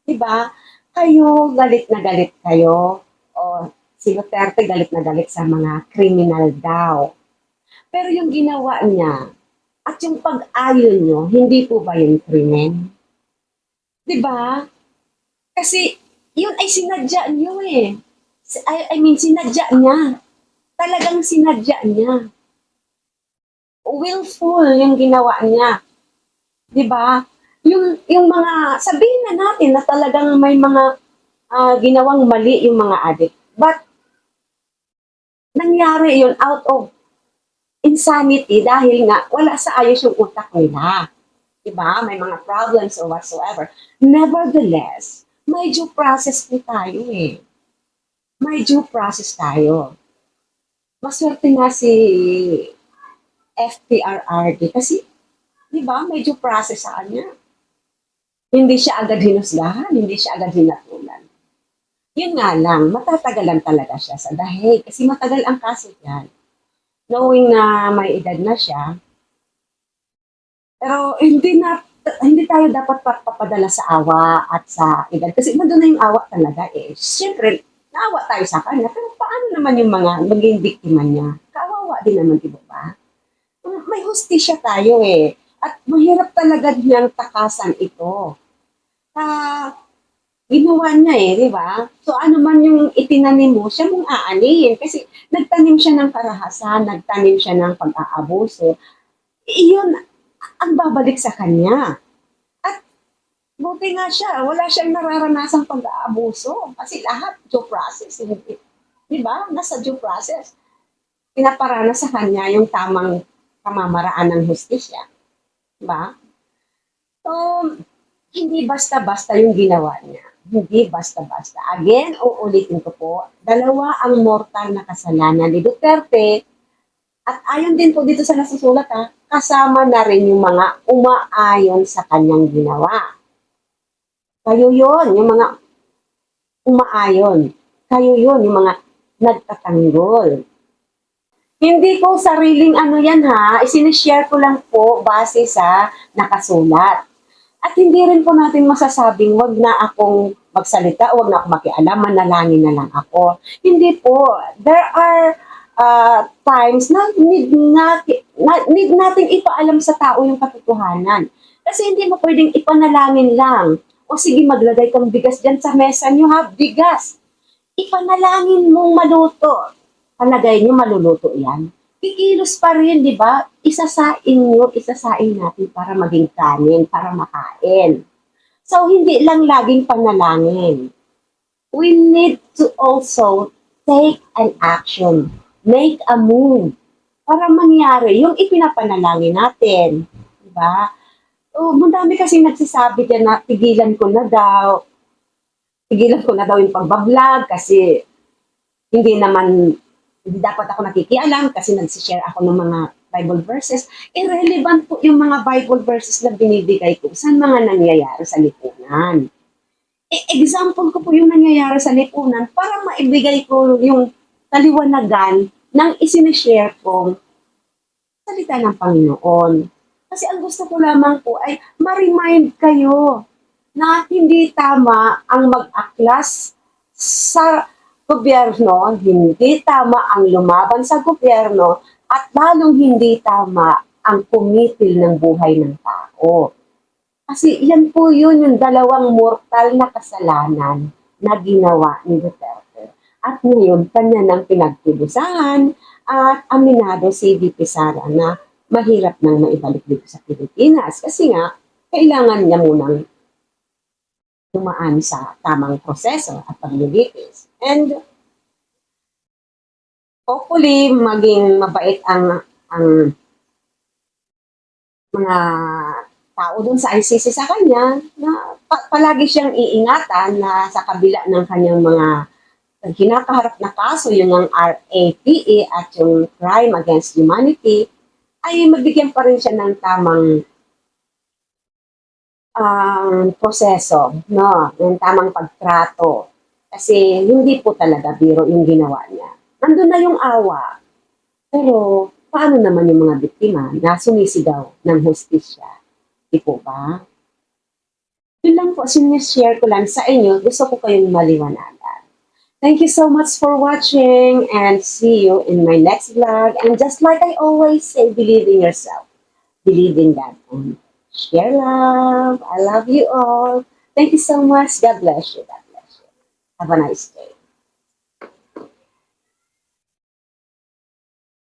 'Di ba? Kayo, galit na galit kayo, o si Duterte galit na galit sa mga kriminal daw. Pero yung ginawa niya at yung pag-ayon niyo, hindi po ba yun krimen? 'Di ba? Kasi yun ay sinadya niyo eh. I mean, sinadya niya. Talagang sinadya niya. Willful yung ginawa niya. 'Di ba? Yung mga, sabihin na natin na talagang may mga ginawang mali yung mga adik. But nangyari yun out of insanity dahil nga wala sa ayos yung utak nila. Diba? May mga problems or whatsoever. Nevertheless, may due process po tayo eh. May due process tayo. Maswerte nga si FPRRD kasi, di ba, may due process sa kanya. Hindi siya agad hinusgahan, hindi siya agad hinatulan. Yun nga lang, matatagalan talaga siya sa dahil kasi matagal ang kaso yan. Knowing na may edad na siya, pero hindi tayo dapat papadala sa awa at sa edad. Kasi nandun na yung awa talaga eh. Siyempre, naawa tayo sa kanya. Pero paano naman yung mga maging biktima niya? Kawawa din naman, di ba? May hustisya tayo eh. At mahirap talaga niyang takasan ito. Ginawa niya eh, di ba? So ano man yung itinanim mo, siya mong aanihin. Kasi nagtanim siya ng karahasan, nagtanim siya ng pag-aabuso. Iyon ang babalik sa kanya. At buti nga siya, wala siyang nararanasang pag-aabuso. Kasi lahat due process. Di ba? Nasa due process. Pinaparana sa kanya yung tamang pamamaraan ng hustisya. Di ba? So, hindi basta-basta yung ginawa niya. Hindi basta-basta. Again, uulitin ko po, dalawa ang mortal na kasalanan ni Duterte at ayon din po dito sa nasusulat kasama na rin yung mga umaayon sa kanyang ginawa. Kayo yon, yung mga umaayon. Kayo yon, yung mga nagtatanggol. Hindi ko sariling ano yan isinishare ko lang po base sa nakasulat. At hindi rin po natin masasabing wag na akong magsalita, wag na akong makialam, manalangin na lang ako. Hindi po. There are times na need nating ipaalam sa tao yung katotohanan. Kasi hindi mo pwedeng ipanalangin lang. O sige, maglagay kang bigas dyan sa mesa nyo bigas. Ipanalangin mong maluto. Palagay nyo maluluto yan. Kikilos pa rin, di ba? Isasain natin para maging kanin, para makain. So, hindi lang laging panalangin. We need to also take an action, make a move, para mangyari yung ipinapanalangin natin. Di ba? Madami kasi nagsasabi dyan na tigilan ko na daw yung pagbablog kasi hindi dapat ako nakikialam kasi nagsishare ako ng mga Bible verses. Irrelevant po yung mga Bible verses na binibigay ko sa mga nangyayari sa lipunan. Example ko po yung nangyayari sa lipunan para maibigay ko yung kaliwanagan ng isinishare kong salita ng Panginoon. Kasi ang gusto ko lamang po ay ma-remind kayo na hindi tama ang mag-aklas sa gobyerno, hindi tama ang lumaban sa gobyerno, at lalong hindi tama ang kumitil ng buhay ng tao. Kasi yan po yun, yung dalawang mortal na kasalanan na ginawa ni Duterte. At ngayon, kanya nang pinagtubusahan at aminado si VP Sara na mahirap nang maibalik dito sa Pilipinas. Kasi nga, kailangan niya munang dumaan sa tamang proseso at paglilitis. And hopefully, maging mabait ang mga tao dun sa ICC sa kanya na palagi siyang iingatan na sa kabila ng kanyang mga kinakaharap na kaso, yung ng RAPE at yung crime against humanity, ay mabigyan pa rin siya ng tamang proseso, no? Yung tamang pagtrato. Kasi hindi po talaga biro yung ginawa niya. Nandun na yung awa. Pero paano naman yung mga biktima na sumisigaw ng hustisya? Di po ba? Yun lang po, sinishare ko lang sa inyo. Gusto ko kayong maliwanagan. Thank you so much for watching and see you in my next vlog. And just like I always say, believe in yourself. Believe in God. And share love. I love you all. Thank you so much. God bless you. God bless you. Have a nice day.